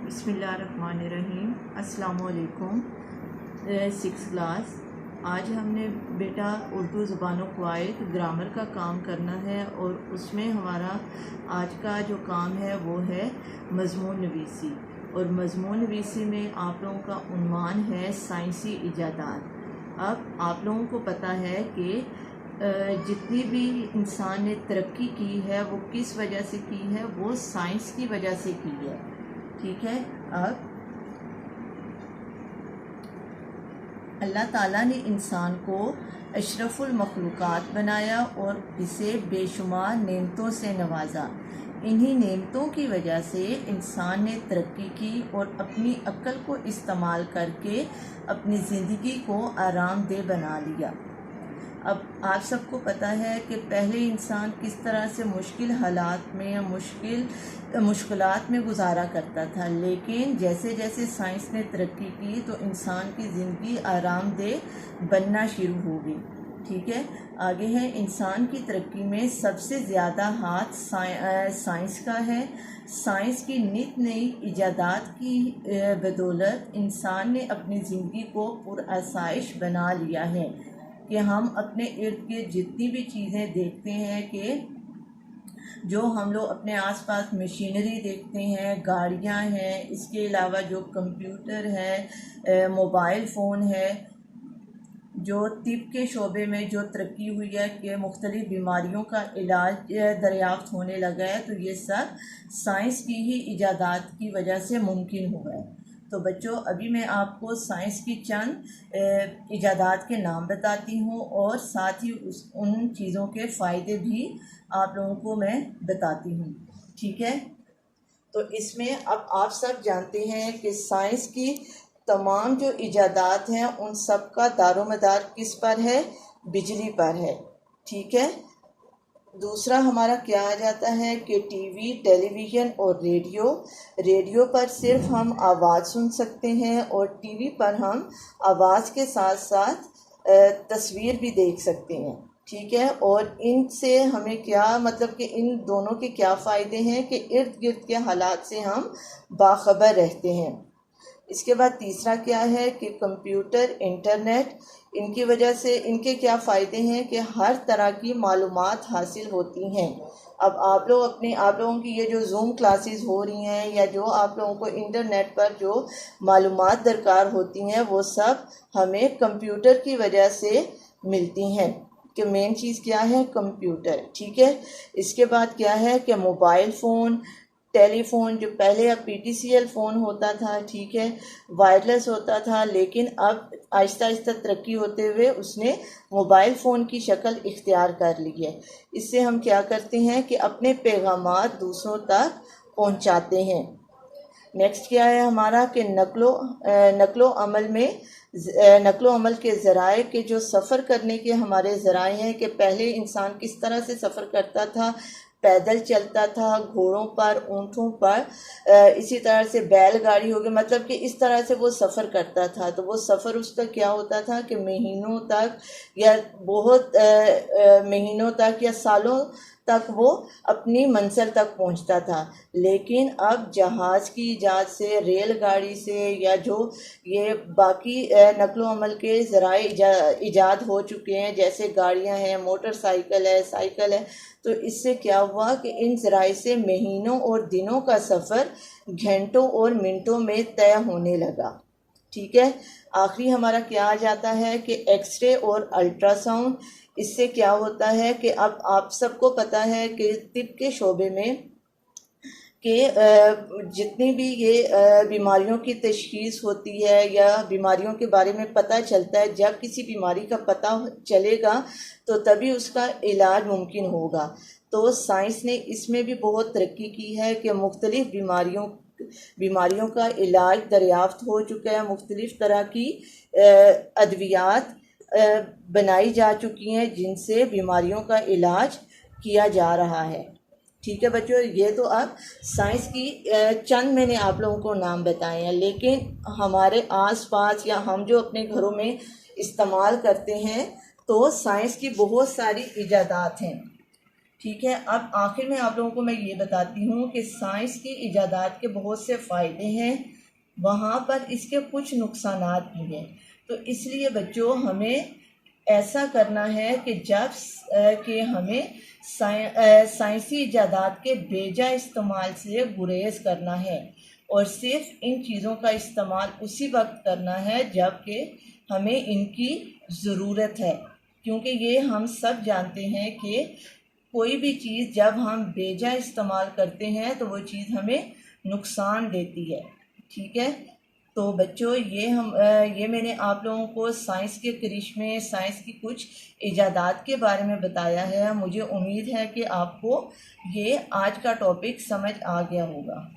बिस्मिल्लाहिर्रहमानिर्रहीम। अस्सलामुअलैकुम। 6th class. आज हमने बेटा उर्दू ज़ुबान क़वाइद ग्रामर का काम करना है और उसमें हमारा आज का जो काम है वो है मज़मून नवीसी। और मज़मून नवीसी में आप लोगों का उन्वान है साइंसी इजादात। अब आप लोगों को पता है कि जितनी भी इंसान ने तरक्की की है वो किस वजह से की है, वो साइंस की वजह से की है। ठीक है। अब अल्लाह ताला ने इंसान को अशरफुल मखलूक़ात बनाया और इसे बेशुमार नेमतों से नवाजा। इन्हीं नेमतों की वजह से इंसान ने तरक्की की और अपनी अक्ल को इस्तेमाल करके अपनी ज़िंदगी को आरामदेह बना लिया। अब आप सबको पता है कि पहले इंसान किस तरह से मुश्किल हालात में या मुश्किलात में गुजारा करता था, लेकिन जैसे जैसे साइंस ने तरक्की की तो इंसान की ज़िंदगी आरामदेह बनना शुरू हो गई। ठीक है। आगे है, इंसान की तरक्की में सबसे ज़्यादा हाथ साइंस का है। साइंस की नित नई इजादात की बदौलत इंसान ने अपनी ज़िंदगी को पुरआसाइश बना लिया है कि हम अपने इर्द गिर्द जितनी भी चीज़ें देखते हैं कि जो हम लोग अपने आसपास मशीनरी देखते हैं, गाड़ियां हैं, इसके अलावा जो कंप्यूटर है, मोबाइल फ़ोन है, जो तिब के शोबे में जो तरक्की हुई है कि मुख्तलिफ़ बीमारियों का इलाज दरियाफ़्त होने लगा है, तो ये सब साइंस की ही इजादात की वजह से मुमकिन हुआ है। तो बच्चों, अभी मैं आपको साइंस की चंद इजादात के नाम बताती हूँ और साथ ही उन चीज़ों के फ़ायदे भी आप लोगों को मैं बताती हूँ। ठीक है। तो इसमें अब आप सब जानते हैं कि साइंस की तमाम जो इजादात हैं उन सब का दारोमदार किस पर है? बिजली पर है। ठीक है। दूसरा हमारा क्या आ जाता है कि टीवी, टेलीविज़न और रेडियो पर सिर्फ हम आवाज़ सुन सकते हैं और टीवी पर हम आवाज़ के साथ साथ तस्वीर भी देख सकते हैं। ठीक है। और इनसे हमें क्या मतलब कि इन दोनों के क्या फ़ायदे हैं कि इर्द गिर्द के हालात से हम बाखबर रहते हैं। इसके बाद तीसरा क्या है कि कंप्यूटर, इंटरनेट, इनकी वजह से इनके क्या फ़ायदे हैं कि हर तरह की मालूमात हासिल होती हैं। अब आप लोगों की ये जो जूम क्लासेस हो रही हैं या जो आप लोगों को इंटरनेट पर जो मालूमात दरकार होती हैं वो सब हमें कंप्यूटर की वजह से मिलती हैं कि मेन चीज़ क्या है? कंप्यूटर। ठीक है। इसके बाद क्या है कि मोबाइल फ़ोन, टेलीफोन, जो पहले अब PTCL फ़ोन होता था, ठीक है, वायरलेस होता था, लेकिन अब आहिस्ता आहिस्ता तरक्की होते हुए उसने मोबाइल फ़ोन की शक्ल इख्तियार कर ली है। इससे हम क्या करते हैं कि अपने पैगामात दूसरों तक पहुंचाते हैं। नेक्स्ट क्या है हमारा कि नक्लो अमल के ज़राए के जो सफ़र करने के हमारे ज़राए हैं कि पहले इंसान किस तरह से सफ़र करता था, पैदल चलता था, घोड़ों पर, ऊँटों पर, इसी तरह से बैलगाड़ी हो गई, मतलब कि इस तरह से वो सफ़र करता था। तो वो सफ़र उसका क्या होता था कि महीनों तक या बहुत महीनों तक या सालों तक वो अपनी मंजिल तक पहुंचता था। लेकिन अब जहाज़ की इजाद से, रेलगाड़ी से या जो ये बाकी नकलो अमल के ज़राए इजाद हो चुके हैं, जैसे गाड़ियां हैं, मोटरसाइकिल है, साइकिल है, तो इससे क्या हुआ कि इन ज़राए से महीनों और दिनों का सफ़र घंटों और मिनटों में तय होने लगा। ठीक है। आखिरी हमारा क्या आ जाता है कि एक्सरे और अल्ट्रासाउंड। इससे क्या होता है कि अब आप सबको पता है कि तिब के शोबे में कि जितनी भी ये बीमारियों की तशख़ीस होती है या बीमारियों के बारे में पता चलता है, जब किसी बीमारी का पता चलेगा तो तभी उसका इलाज मुमकिन होगा। तो साइंस ने इसमें भी बहुत तरक्की की है कि मुख्तलिफ़ बीमारियों का इलाज दरियाफ़्त हो चुका है। मुख्तलिफ़ तरह की अद्वियात बनाई जा चुकी हैं जिनसे बीमारियों का इलाज किया जा रहा है। ठीक है बच्चों, ये तो अब साइंस की चंद मैंने आप लोगों को नाम बताए हैं, लेकिन हमारे आसपास या हम जो अपने घरों में इस्तेमाल करते हैं तो साइंस की बहुत सारी इजादात हैं। ठीक है, अब आखिर में आप लोगों को मैं ये बताती हूँ कि साइंस की इजादात के बहुत से फ़ायदे हैं, वहाँ पर इसके कुछ नुकसानात भी हैं। तो इसलिए बच्चों हमें ऐसा करना है कि कि हमें साइंसी इजादात के बेजा इस्तेमाल से गुरेज करना है और सिर्फ इन चीज़ों का इस्तेमाल उसी वक्त करना है जबकि हमें इनकी ज़रूरत है, क्योंकि ये हम सब जानते हैं कि कोई भी चीज़ जब हम बेजा इस्तेमाल करते हैं तो वो चीज़ हमें नुकसान देती है। ठीक है, तो बच्चों ये मैंने आप लोगों को साइंस के करिश्मे, साइंस की कुछ इजादात के बारे में बताया है। मुझे उम्मीद है कि आपको ये आज का टॉपिक समझ आ गया होगा।